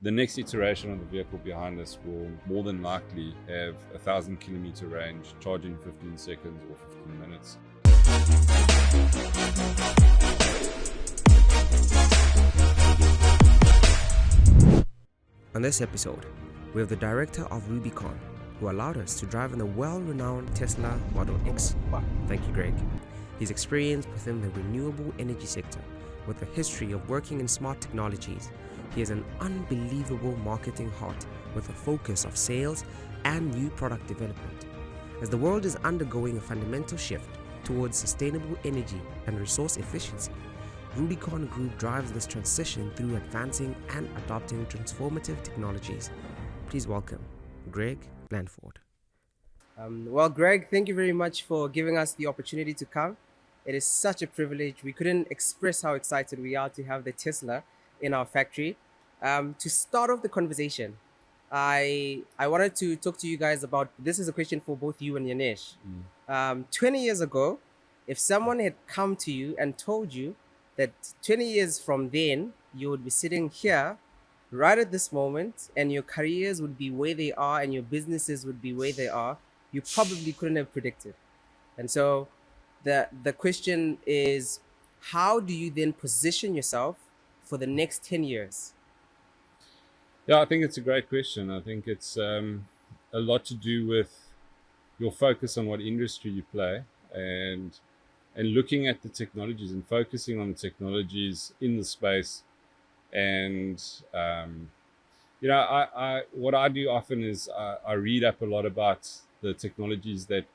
the next iteration of the vehicle behind us will more than likely have 1,000-kilometer range, charging 15 seconds or 15 minutes. On this episode, we have the director of Rubicon, who allowed us to drive in the well-renowned Tesla Model X. Thank you, Greg. His experience within the renewable energy sector, with a history of working in smart technologies, he has an unbelievable marketing heart with a focus of sales and new product development. As the world is undergoing a fundamental shift towards sustainable energy and resource efficiency, Rubicon Group drives this transition through advancing and adopting transformative technologies. Please welcome Greg Blandford. Well, Greg, thank you very much for giving us the opportunity to come. It is such a privilege. We couldn't express how excited we are to have the Tesla in our factory. To start off the conversation, I wanted to talk to you guys about, this is a question for both you and Yanesh. 20 years ago, if someone had come to you and told you that 20 years from then, you would be sitting here right at this moment and your careers would be where they are and your businesses would be where they are, you probably couldn't have predicted. And so the question is, how do you then position yourself for the next 10 years? Yeah, I think it's a great question. I think it's a lot to do with your focus on what industry you play and looking at the technologies and focusing on the technologies in the space. And I what I do often is I read up a lot about the technologies that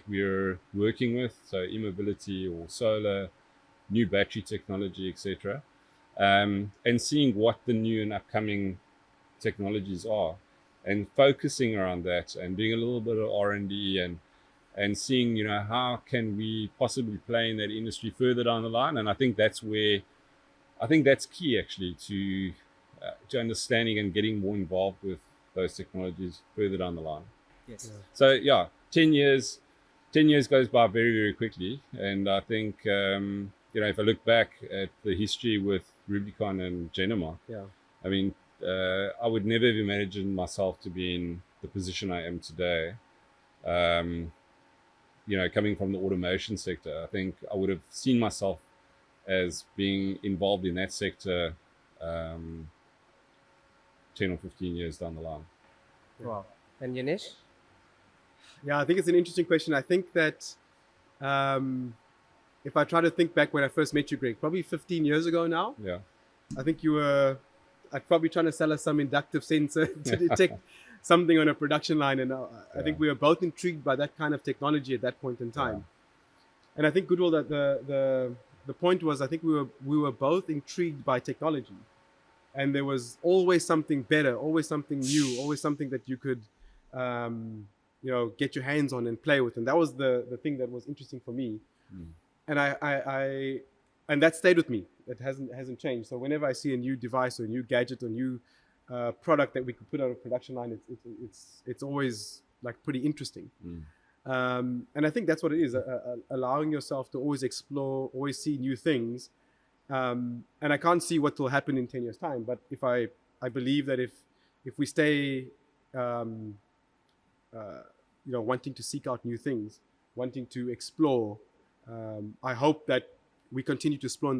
we're working with, so e-mobility or solar, new battery technology, etc., and seeing what the new and upcoming technologies are, and focusing around that, and doing a little bit of R&D and seeing how can we possibly play in that industry further down the line. And I think that's key actually to understanding and getting more involved with those technologies further down the line. Yes. So yeah, 10 years goes by very, very quickly. And I think, if I look back at the history with Rubicon and Jendamark, I mean, I would never have imagined myself to be in the position I am today. Coming from the automation sector, I think I would have seen myself as being involved in that sector 10 or 15 years down the line. Wow. And Yanesh? Yeah, I think it's an interesting question. I think that if I try to think back when I first met you, Greg, probably 15 years ago now. Yeah. I think you were probably trying to sell us some inductive sensor to detect something on a production line. And I think we were both intrigued by that kind of technology at that point in time. Yeah. And I think, Goodwill, that the point was, I think we were both intrigued by technology. And there was always something better, always something new, always something that you could get your hands on and play with. And that was the thing that was interesting for me. And and that stayed with me. It hasn't changed. So whenever I see a new device or a new gadget or new product that we could put on a production line, it's always like pretty interesting. And I think that's what it is, allowing yourself to always explore, always see new things. And I can't see what will happen in 10 years time, but if I believe that if we stay wanting to seek out new things, wanting to explore, I hope that we continue to explore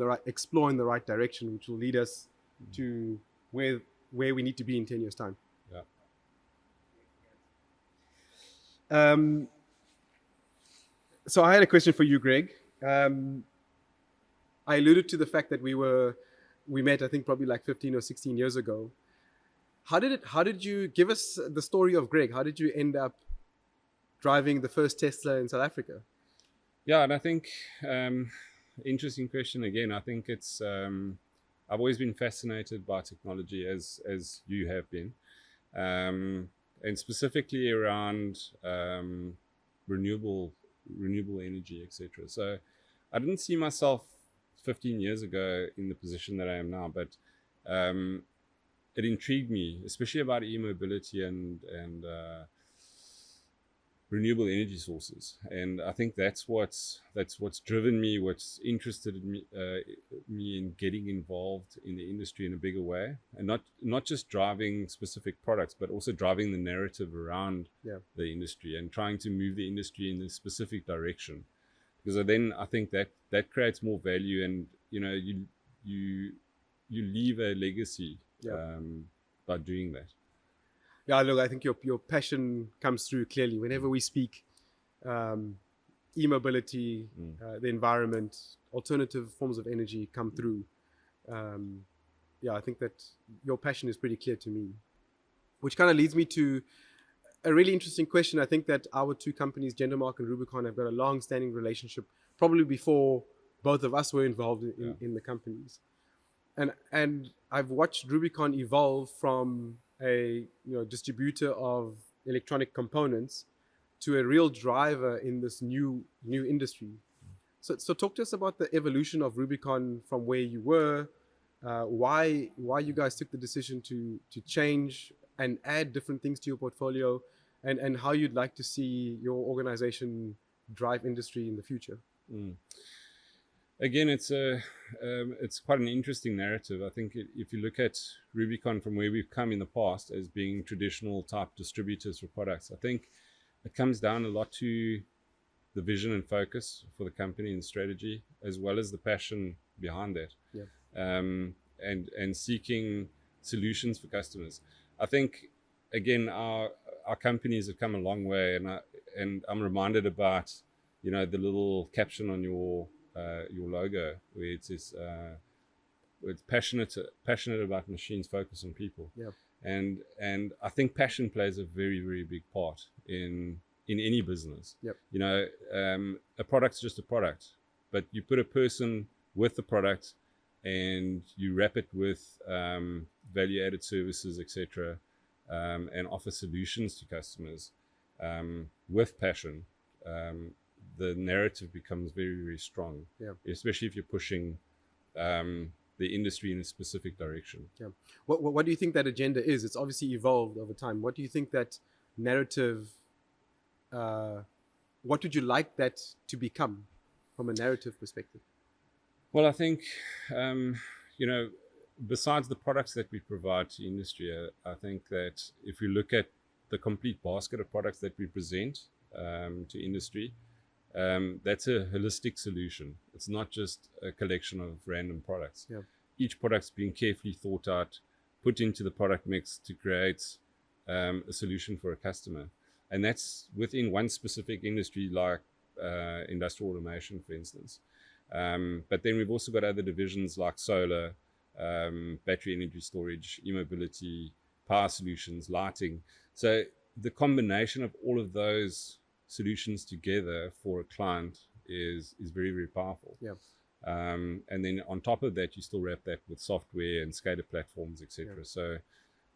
in the right direction, which will lead us to where we need to be in 10 years time. Yeah. So I had a question for you, Greg. I alluded to the fact that we met, I think, probably like 15 or 16 years ago. How did you give us the story of Greg? How did you end up driving the first Tesla in South Africa? Yeah, and I think interesting question again. I think it's I've always been fascinated by technology as you have been, and specifically around renewable energy, etc. So I didn't see myself 15 years ago in the position that I am now, but it intrigued me, especially about e-mobility and renewable energy sources, and I think that's what's driven me, what's interested in me in getting involved in the industry in a bigger way, and not just driving specific products, but also driving the narrative around the industry and trying to move the industry in a specific direction, because then I think that creates more value, and you leave a legacy by doing that. Yeah, look, I think your passion comes through clearly whenever we speak. E-mobility, the environment, alternative forms of energy come through. I think that your passion is pretty clear to me, which kind of leads me to a really interesting question. I think that our two companies, Jendamark and Rubicon, have got a long-standing relationship, probably before both of us were involved in the companies. And I've watched Rubicon evolve from a distributor of electronic components to a real driver in this new industry. So talk to us about the evolution of Rubicon from where you were, why you guys took the decision to change and add different things to your portfolio, and how you'd like to see your organization drive industry in the future. Again, it's quite an interesting narrative. I think if you look at Rubicon from where we've come in the past as being traditional type distributors for products, I think it comes down a lot to the vision and focus for the company and strategy, as well as the passion behind that, and seeking solutions for customers. I think, again, our companies have come a long way, and I'm reminded about the little caption on your logo, where it says it's passionate about machines, focus on people. And I think passion plays a very, very big part in any business. A product's just a product, but you put a person with the product and you wrap it with value added services, etc., and offer solutions to customers with passion. The narrative becomes very, very strong, especially if you're pushing the industry in a specific direction. What do you think that agenda is? It's obviously evolved over time. What do you think that narrative, what would you like that to become from a narrative perspective? Well, I think, besides the products that we provide to industry, I think that if we look at the complete basket of products that we present to industry, that's a holistic solution. It's not just a collection of random products. Each product's been carefully thought out, put into the product mix to create a solution for a customer. And that's within one specific industry, like industrial automation, for instance. But then we've also got other divisions like solar, battery energy storage, e-mobility, power solutions, lighting. So the combination of all of those solutions together for a client is very, very powerful. And then on top of that, you still wrap that with software and SCADA platforms, etc. So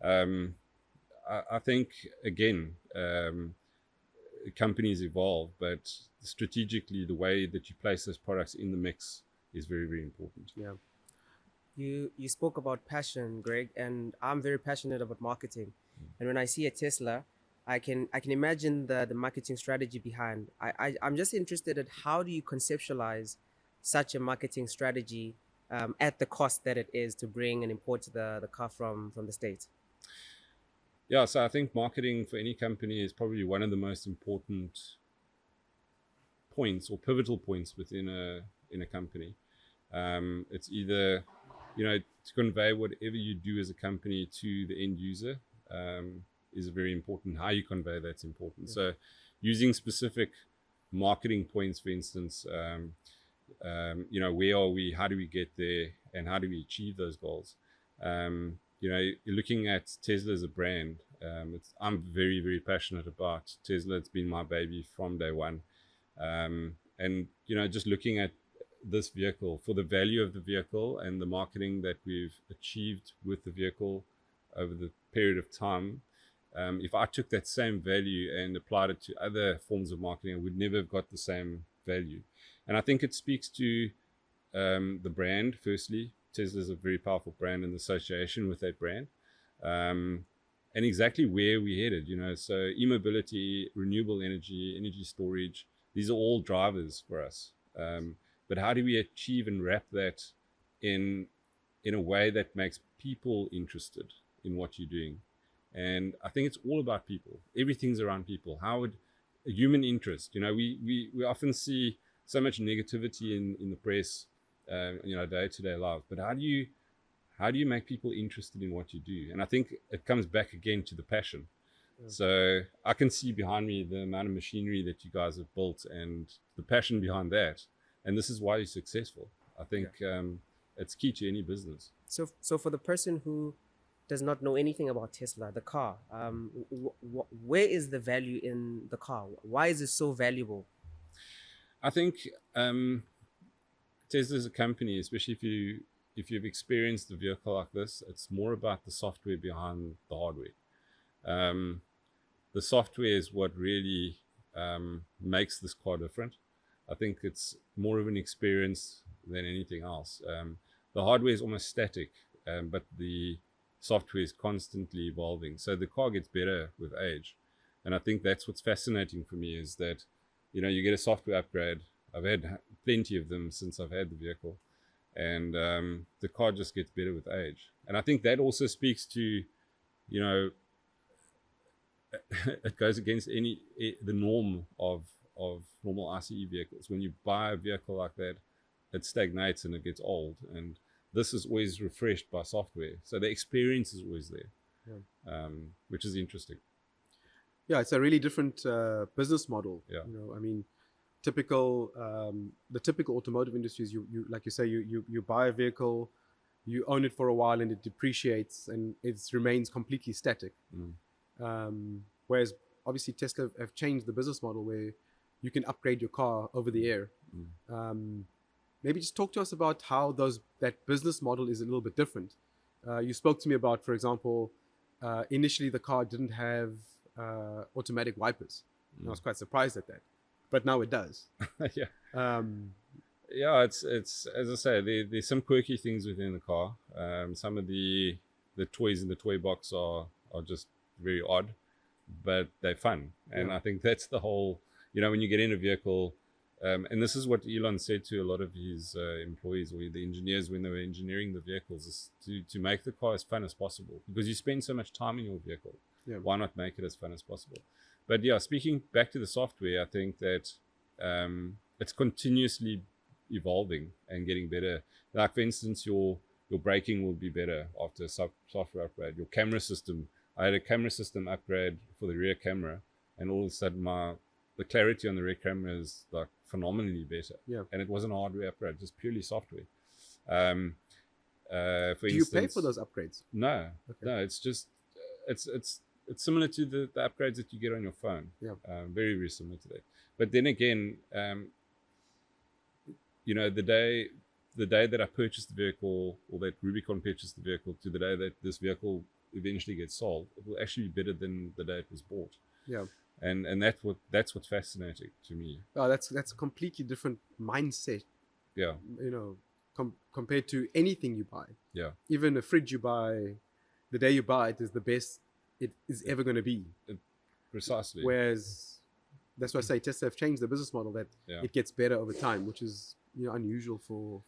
I think, again, companies evolve, but strategically the way that you place those products in the mix is very, very important. You spoke about passion, Greg, and I'm very passionate about marketing. And when I see a Tesla, I can imagine the marketing strategy behind. I'm just interested in how do you conceptualize such a marketing strategy at the cost that it is to bring and import the car from the States? So I think marketing for any company is probably one of the most important points or pivotal points within a company. It's either to convey whatever you do as a company to the end user is very important. How you convey that's important. So using specific marketing points, for instance, where are we, how do we get there, and how do we achieve those goals? You're looking at Tesla as a brand. I'm very, very passionate about Tesla. It's been my baby from day one. And just looking at this vehicle, for the value of the vehicle and the marketing that we've achieved with the vehicle over the period of time, if I took that same value and applied it to other forms of marketing, I would never have got the same value. And I think it speaks to the brand. Firstly, Tesla is a very powerful brand and the association with that brand. and exactly where we're headed, so e-mobility, renewable energy, energy storage, these are all drivers for us. But how do we achieve and wrap that in a way that makes people interested in what you're doing? And I think it's all about people. Everything's around people. How would a human interest, we often see so much negativity in the press, day-to-day life, but how do you make people interested in what you do? And I think it comes back again to the passion. Yeah. So I can see behind me the amount of machinery that you guys have built and the passion behind that. And this is why you're successful. I think it's key to any business. So for the person who does not know anything about Tesla, the car, where is the value in the car? Why is it so valuable? I think Tesla is a company, especially if you've experienced a vehicle like this, it's more about the software behind the hardware. The software is what really makes this car different. I think it's more of an experience than anything else. The hardware is almost static, but the software is constantly evolving. So the car gets better with age. And I think that's what's fascinating for me is that, you get a software upgrade. I've had plenty of them since I've had the vehicle. And the car just gets better with age. And I think that also speaks to, it goes against the norm of normal ICE vehicles. When you buy a vehicle like that, it stagnates and it gets old. And this is always refreshed by software. So the experience is always there, which is interesting. Yeah, it's a really different business model. Yeah. The typical automotive industry is you like you say, you buy a vehicle, you own it for a while and it depreciates and it remains completely static. Whereas obviously Tesla have changed the business model where you can upgrade your car over the air. Maybe just talk to us about how that business model is a little bit different. You spoke to me about, for example, initially the car didn't have automatic wipers. I was quite surprised at that, but now it does. Yeah. Yeah, it's as I say, there's some quirky things within the car. Some of the toys in the toy box are just very odd, but they're fun. And I think that's the whole, when you get in a vehicle, and this is what Elon said to a lot of his employees or the engineers when they were engineering the vehicles, is to make the car as fun as possible, because you spend so much time in your vehicle. Why not make it as fun as possible? But yeah, speaking back to the software, I think that it's continuously evolving and getting better. Like for instance, your braking will be better after a software upgrade. Your camera system, I had a camera system upgrade for the rear camera, and all of a sudden the clarity on the rear camera is like phenomenally better. And it wasn't a hardware upgrade, just purely software. Do you pay for those upgrades? No, no, it's just it's similar to the upgrades that you get on your phone. Very, very similar to that. But then again, the day that I purchased the vehicle, or that Rubicon purchased the vehicle, to the day that this vehicle eventually gets sold, it will actually be better than the day it was bought. And that's what's fascinating to me. Oh, that's a completely different mindset. Compared to anything you buy. Even a fridge you buy, the day you buy it is the best it is ever going to be. Precisely. Whereas that's why I say Tesla have changed the business model that it gets better over time, which is unusual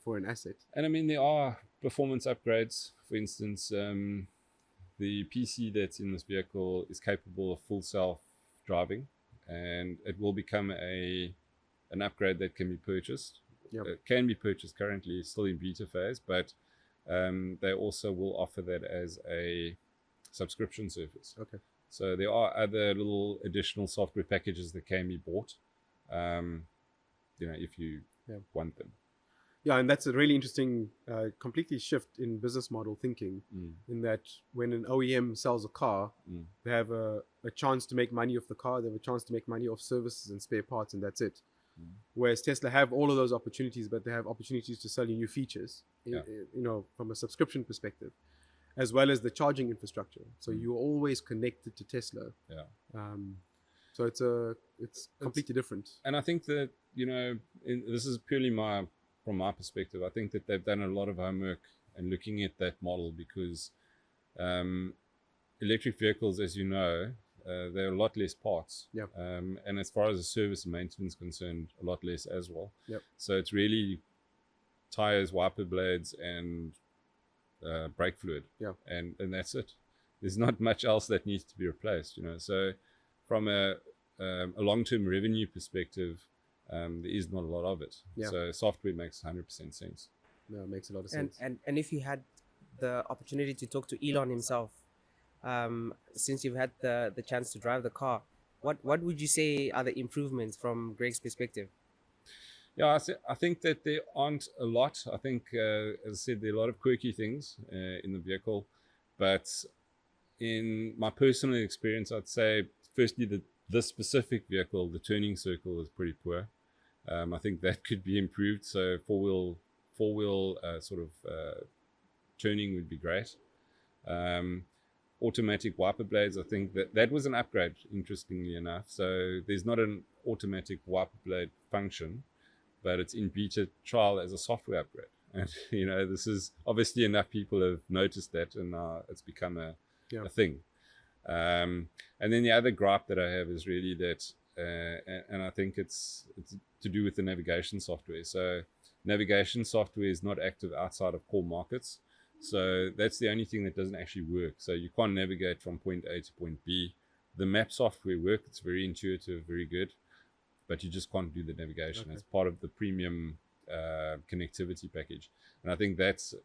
for an asset. And I mean, there are performance upgrades. For instance, the PC that's in this vehicle is capable of full self driving, and it will become an upgrade that can be purchased. It can be purchased currently, still in beta phase, but they also will offer that as a subscription service. So there are other little additional software packages that can be bought, if you want them. And that's a really interesting, completely shift in business model thinking, in that when an OEM sells a car, they have a chance to make money off the car, they have a chance to make money off services and spare parts, and that's it. Whereas Tesla have all of those opportunities, but they have opportunities to sell you new features, from a subscription perspective, as well as the charging infrastructure. So you're always connected to Tesla. So it's completely different. And I think that, this is purely from my perspective, I think that they've done a lot of homework and looking at that model, because electric vehicles, as you know, there are a lot less parts. Yep. And as far as the service and maintenance is concerned, a lot less as well. Yep. So it's really tires, wiper blades, and brake fluid. Yeah. And that's it. There's not much else that needs to be replaced, you know. So from a long-term revenue perspective, there is not a lot of it. Yeah. So software makes 100% sense. No, it makes a lot of sense. And if you had the opportunity to talk to Elon himself, since you've had the chance to drive the car, what would you say are the improvements from Greg's perspective? Yeah, I think that there aren't a lot. I think, as I said, there are a lot of quirky things in the vehicle. But in my personal experience, I'd say, firstly, this specific vehicle, the turning circle is pretty poor. I think that could be improved. So four-wheel sort of turning would be great. Automatic wiper blades, I think that was an upgrade, interestingly enough. So there's not an automatic wiper blade function, but it's in beta trial as a software upgrade. And, you know, this is obviously enough people have noticed that, and it's become a thing. And then the other gripe that I have is really that, and I think it's to do with the navigation software. So navigation software is not active outside of core markets. So that's the only thing that doesn't actually work. So you can't navigate from point A to point B. The map software works. It's very intuitive, very good, but you just can't do the navigation. Okay. It's part of the premium connectivity package. And I think that's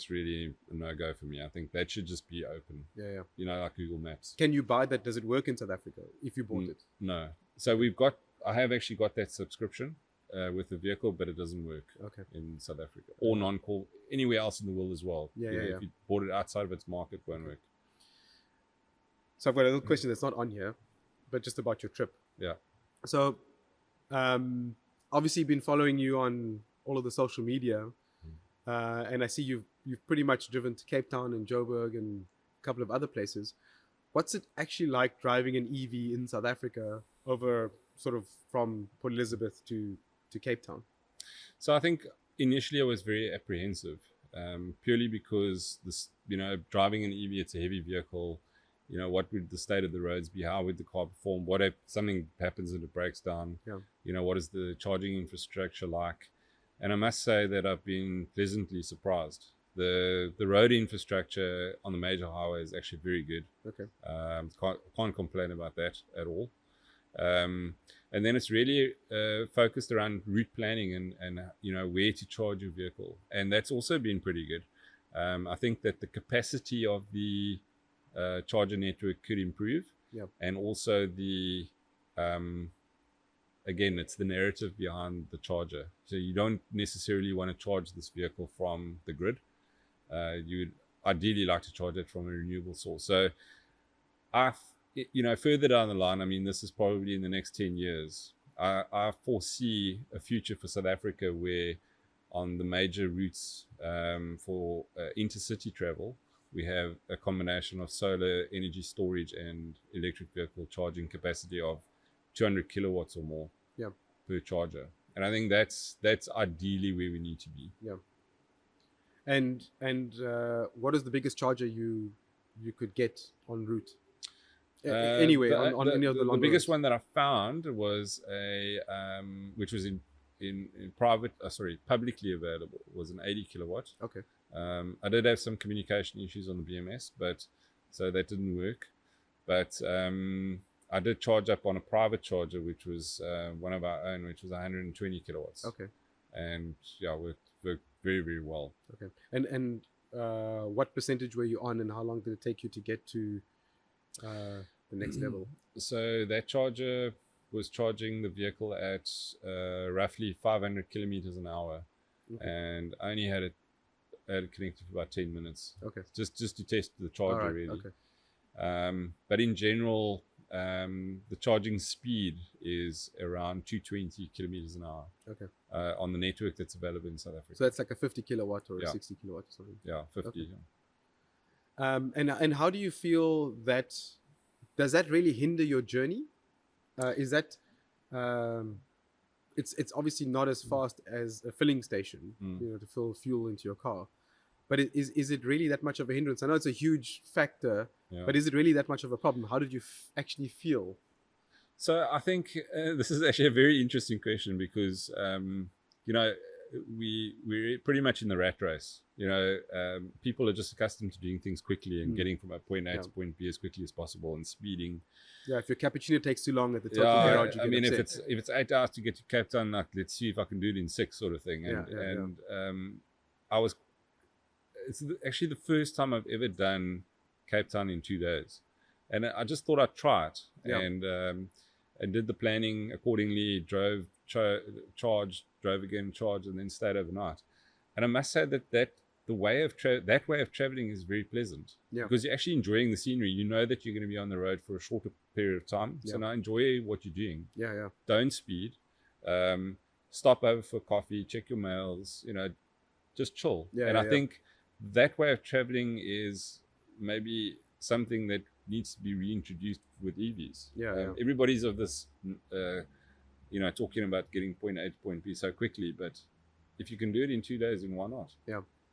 really a no-go for me. I think that should just be open. Yeah. You know, like Google Maps. Can you buy that? Does it work in South Africa if you bought it? No. So I have actually got that subscription with the vehicle, but it doesn't work in South Africa or non-core anywhere else in the world as well. Yeah. If you bought it outside of its market, it won't work. So I've got a little question that's not on here, but just about your trip. Yeah. So obviously been following you on all of the social media, and I see you've pretty much driven to Cape Town and Joburg and a couple of other places. What's it actually like driving an EV in South Africa over sort of from Port Elizabeth to Cape Town? So I think initially I was very apprehensive, purely because driving an EV, it's a heavy vehicle. You know, what would the state of the roads be? How would the car perform? What if something happens and it breaks down? Yeah. You know, what is the charging infrastructure like? And I must say that I've been pleasantly surprised. The road infrastructure on the major highway is actually very good. Okay. Can't complain about that at all. And then it's really focused around route planning and you know, where to charge your vehicle. And that's also been pretty good. I think that the capacity of the charger network could improve. Yeah. And also the again, it's the narrative behind the charger. So you don't necessarily want to charge this vehicle from the grid. You would ideally like to charge it from a renewable source. So further down the line, I mean, this is probably in the next 10 years, I foresee a future for South Africa where on the major routes for intercity travel, we have a combination of solar energy storage and electric vehicle charging capacity of 200 kilowatts or more per charger. And I think that's ideally where we need to be. Yeah. And what is the biggest charger you could get en route? Anyway, on any of the longer the biggest routes? one that I found was which was in publicly available, was an 80 kilowatt. Okay. I did have some communication issues on the BMS, so that didn't work. But I did charge up on a private charger, which was one of our own, which was 120 kilowatts. Okay. And yeah, worked very, very well. Okay. And what percentage were you on, and how long did it take you to get to the next level? So that charger was charging the vehicle at roughly 500 kilometers an hour. Okay. And I only had it connected for about 10 minutes. Okay. Just to test the charger, really. Okay. But in general, the charging speed is around 220 kilometers an hour. Okay. On the network that's available in South Africa. So that's like a 50 kilowatt or a 60 kilowatt or something. Yeah, 50. Okay. Yeah. And how do you feel that? Does that really hinder your journey? Is that it's obviously not as fast as a filling station, to fill fuel into your car, but is it really that much of a hindrance? I know it's a huge factor Yeah. But is it really that much of a problem? How did you actually feel? So I think this is actually a very interesting question because you know we're pretty much in the rat race. You know, people are just accustomed to doing things quickly and getting from a point A to point B as quickly as possible and speeding. Yeah, if your cappuccino takes too long at the total garage, you I get mean, upset. if it's 8 hours to get to Cape Town, like, let's see if I can do it in 6, sort of thing. And I was. It's actually the first time I've ever done Cape Town in 2 days, and I just thought I'd try it, and did the planning accordingly. Drove, charged, drove again, charged, and then stayed overnight. And I must say that the way of that way of traveling is very pleasant, because you're actually enjoying the scenery. You know that you're going to be on the road for a shorter period of time, so now enjoy what you're doing. Don't speed. Stop over for coffee, check your mails, you know, just chill. I think that way of traveling is maybe something that needs to be reintroduced with EVs. Everybody's of this, you know, talking about getting point A to point B so quickly, but if you can do it in 2 days, then why not?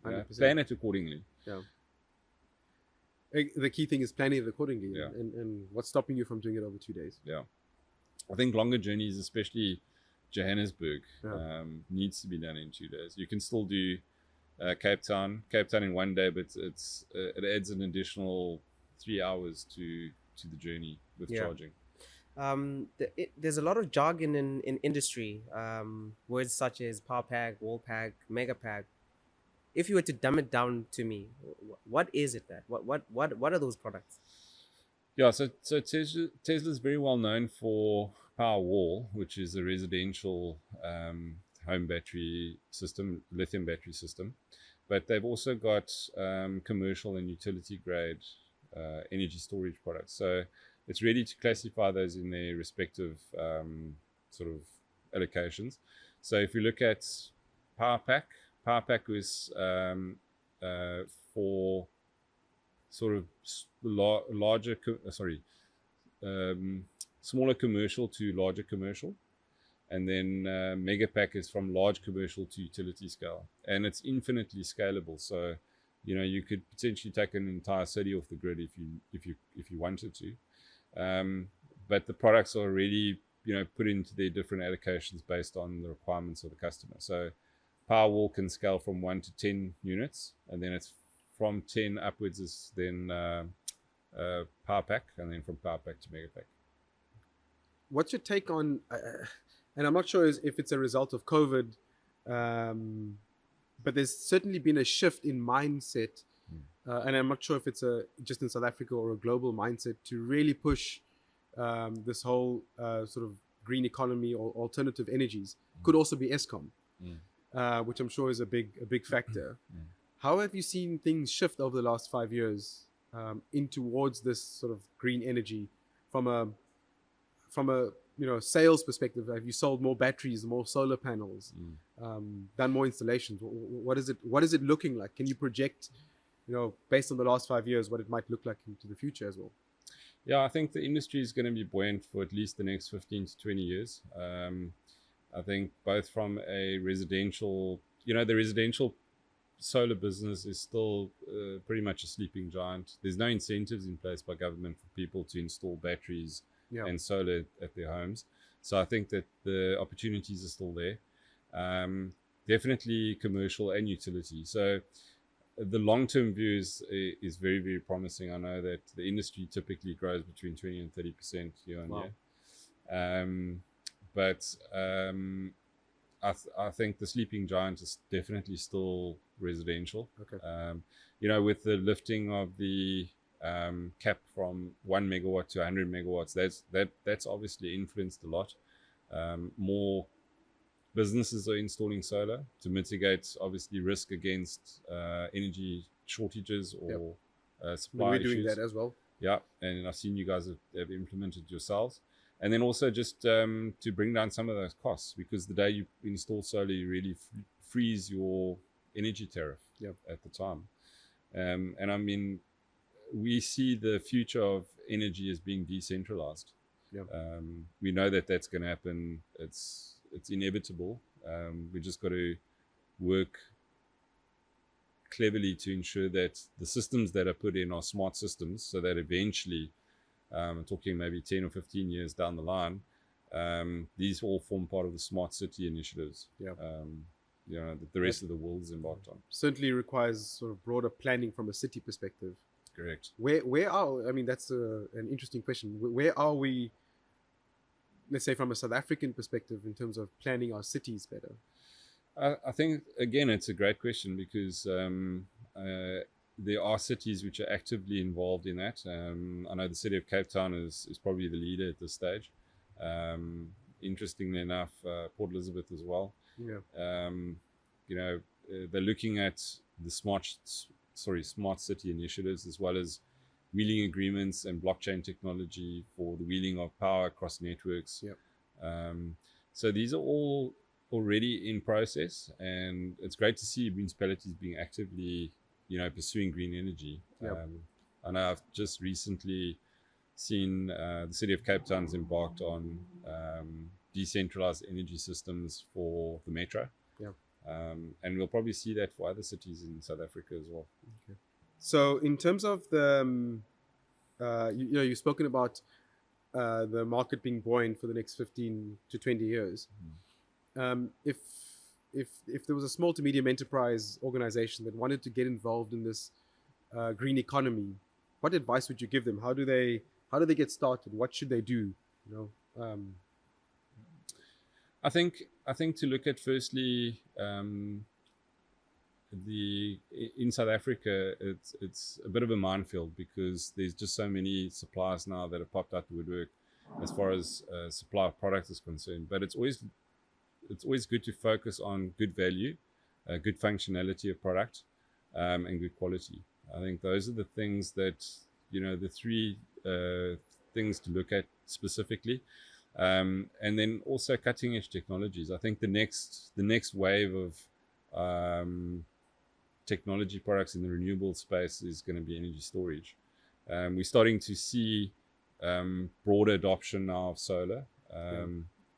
100%. Plan it accordingly. The key thing is planning it accordingly, and what's stopping you from doing it over 2 days? I think longer journeys, especially Johannesburg, needs to be done in 2 days. You can still do Cape Town in 1 day, but it adds an additional 3 hours to the journey with charging. There's a lot of jargon in industry, words such as Powerpack, Wallpack, Megapack. If you were to dumb it down to me, what is it that? What are those products? So Tesla's very well known for Powerwall, which is a residential home battery system, lithium battery system. But they've also got commercial and utility grade energy storage products. So it's ready to classify those in their respective sort of allocations. So if you look at Powerpack was for sort of smaller commercial to larger commercial. And then Megapack is from large commercial to utility scale, and it's infinitely scalable. So, you know, you could potentially take an entire city off the grid if you wanted to. But the products are already, you know, put into their different allocations based on the requirements of the customer. So Powerwall can scale from 1 to 10 units, and then it's from 10 upwards is then Powerpack, and then from Powerpack to Megapack. What's your take on? And I'm not sure if it's a result of COVID, but there's certainly been a shift in mindset, and I'm not sure if it's just in South Africa or a global mindset to really push this whole sort of green economy or alternative energies. Could also be Eskom, which I'm sure is a big factor. How have you seen things shift over the last 5 years in towards this sort of green energy from a you know, sales perspective? Have you sold more batteries, more solar panels, done more installations? What is it looking like? Can you project, you know, based on the last 5 years, what it might look like into the future as well? Yeah, I think the industry is going to be buoyant for at least the next 15 to 20 years. I think both from a residential, you know, the residential solar business is still pretty much a sleeping giant. There's no incentives in place by government for people to install batteries and solar at their homes. So I think that the opportunities are still there. Definitely commercial and utility. So the long-term view is very, very promising. I know that the industry typically grows between 20 and 30% year on year. But I think the sleeping giant is definitely still residential. You know, with the lifting of the cap from 1 megawatt to 100 megawatts, that's obviously influenced a lot. More businesses are installing solar to mitigate obviously risk against energy shortages or supply issues. We're doing that as well. Yeah, and I've seen you guys have implemented yourselves. And then also just to bring down some of those costs, because the day you install solar, you really freeze your energy tariff at the time. And I mean, we see the future of energy as being decentralized. We know that that's going to happen. It's inevitable. We just got to work cleverly to ensure that the systems that are put in are smart systems, so that eventually, talking maybe 10 or 15 years down the line, these all form part of the smart city initiatives. Yeah. That the rest of the world is embarked on. Certainly requires sort of broader planning from a city perspective. Correct. Where are, I mean, that's an interesting question. Where are we, let's say, from a South African perspective, in terms of planning our cities better? I think, again, it's a great question, because there are cities which are actively involved in that. I know the city of Cape Town is probably the leader at this stage. Interestingly enough, Port Elizabeth as well. Yeah. They're looking at the smart city initiatives, as well as wheeling agreements and blockchain technology for the wheeling of power across networks. Yeah. So these are all already in process, and it's great to see municipalities being actively, pursuing green energy. Yep. I know I've just recently seen the city of Cape Town's embarked on decentralized energy systems for the metro. Yeah. And we'll probably see that for other cities in South Africa as well. Okay. So in terms of the, you've spoken about the market being buoyant for the next 15 to 20 years. If there was a small to medium enterprise organization that wanted to get involved in this green economy, what advice would you give them? How do they get started? What should they do? I think to look at, firstly, in South Africa, it's a bit of a minefield, because there's just so many suppliers now that have popped out the woodwork as far as supply of product is concerned. But it's always good to focus on good value, good functionality of product, and good quality. I think those are the things that, the three things to look at specifically. And then also cutting edge technologies. I think the next wave of technology products in the renewable space is going to be energy storage. We're starting to see broader adoption now of solar.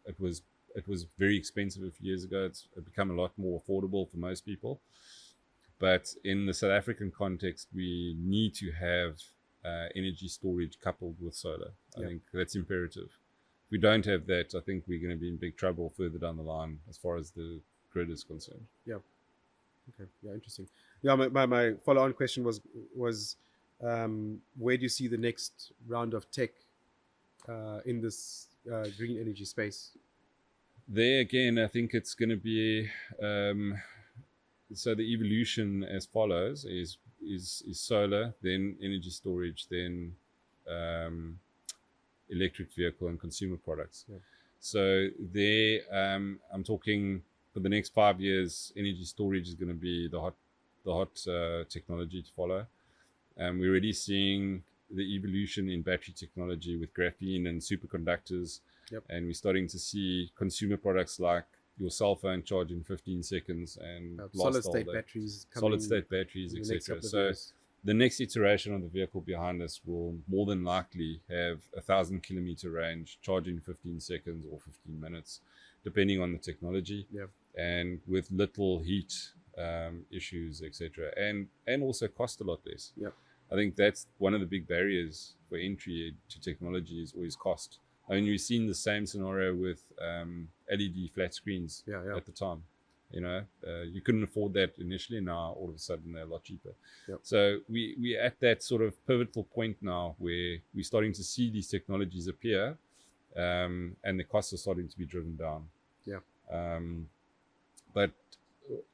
It was very expensive a few years ago. It's become a lot more affordable for most people. But in the South African context, we need to have energy storage coupled with solar. I think that's imperative. If we don't have that, I think we're going to be in big trouble further down the line as far as the grid is concerned. Yeah. Okay. Yeah, interesting. Yeah, my follow-on question was where do you see the next round of tech in this green energy space? There again, I think it's going to be so the evolution as follows is solar, then energy storage, then electric vehicle and consumer products. Yeah. So there, I'm talking for the next 5 years, energy storage is going to be the hot technology to follow. We're already seeing the evolution in battery technology with graphene and superconductors. Yep. And we're starting to see consumer products like your cell phone charge in 15 seconds and solid state batteries, etc. So the next iteration of the vehicle behind us will more than likely have 1,000-kilometer range, charge in 15 seconds or 15 minutes, depending on the technology. Yep. And with little heat issues, etc. And also cost a lot less. Yep. I think that's one of the big barriers for entry to technology is always cost. I mean, we've seen the same scenario with LED flat screens at the time. You couldn't afford that initially. Now, all of a sudden, they're a lot cheaper. Yep. So we're at that sort of pivotal point now where we're starting to see these technologies appear, and the costs are starting to be driven down. Yeah. But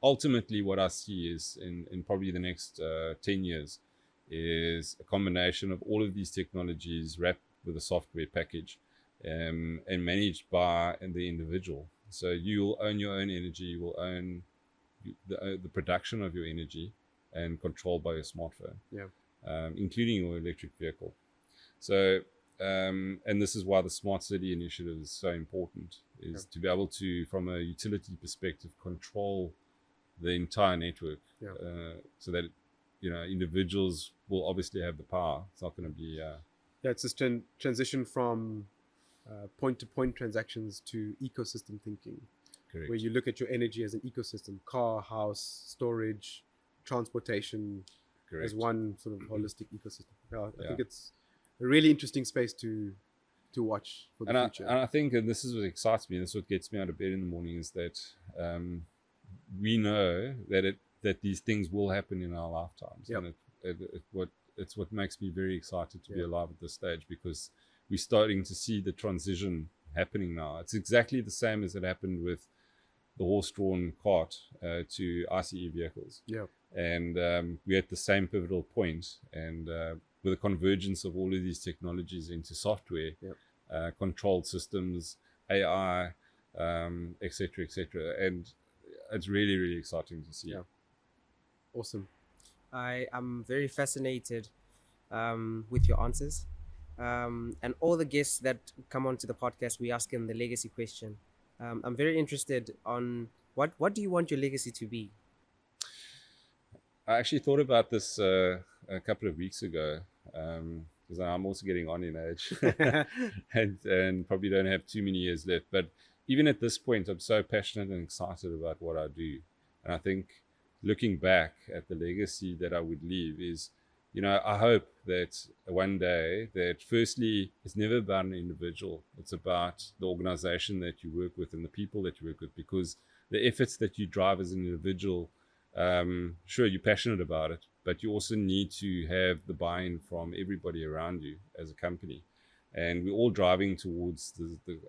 ultimately, what I see is in probably the next 10 years is a combination of all of these technologies wrapped with a software package. And managed by the individual. So you'll own your own energy, you will own the production of your energy and controlled by your smartphone, including your electric vehicle. So, and this is why the Smart City initiative is so important, is to be able to, from a utility perspective, control the entire network, so that, individuals will obviously have the power. It's not going to be... it's this transition from point-to-point transactions to ecosystem thinking. Correct. Where you look at your energy as an ecosystem: car, house, storage, transportation Correct. as one sort of holistic ecosystem. I Yeah. think it's a really interesting space to watch for the future. And I think, and this is what excites me, and this is what gets me out of bed in the morning, is that we know that these things will happen in our lifetimes, Yep. and it's what makes me very excited to be Yeah. alive at this stage, because we're starting to see the transition happening now. It's exactly the same as it happened with the horse-drawn cart to ICE vehicles. Yeah. And we're at the same pivotal point, and with the convergence of all of these technologies into software, Yep. controlled systems, AI, et cetera, and it's really, really exciting to see. Yeah. Awesome. I am very fascinated with your answers. And all the guests that come onto the podcast, we ask them the legacy question. I'm very interested on what do you want your legacy to be? I actually thought about this a couple of weeks ago, because I'm also getting on in age and probably don't have too many years left. But even at this point, I'm so passionate and excited about what I do. And I think looking back at the legacy that I would leave is, I hope that one day that firstly, it's never about an individual. It's about the organization that you work with and the people that you work with, because the efforts that you drive as an individual, sure, you're passionate about it, but you also need to have the buy-in from everybody around you as a company. And we're all driving towards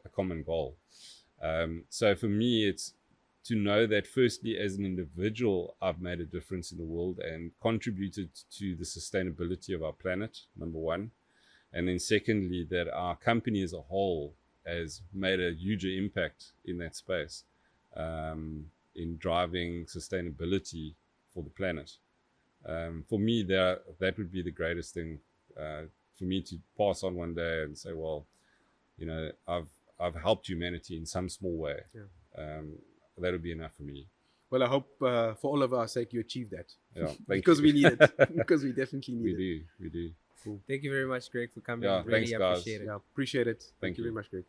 a common goal. So for me, it's to know that firstly, as an individual, I've made a difference in the world and contributed to the sustainability of our planet, number one. And then secondly, that our company as a whole has made a huger impact in that space, in driving sustainability for the planet. For me, that would be the greatest thing for me to pass on one day and say, well, I've helped humanity in some small way. Yeah. That would be enough for me. Well, I hope for all of our sake you achieve that. Yeah, because we need it. Because we definitely need it. We do. Cool. Thank you very much, Greg, for coming. Yeah, Really thanks, guys. appreciate it. Yeah, appreciate it. Thank Thank you you. very much, Greg.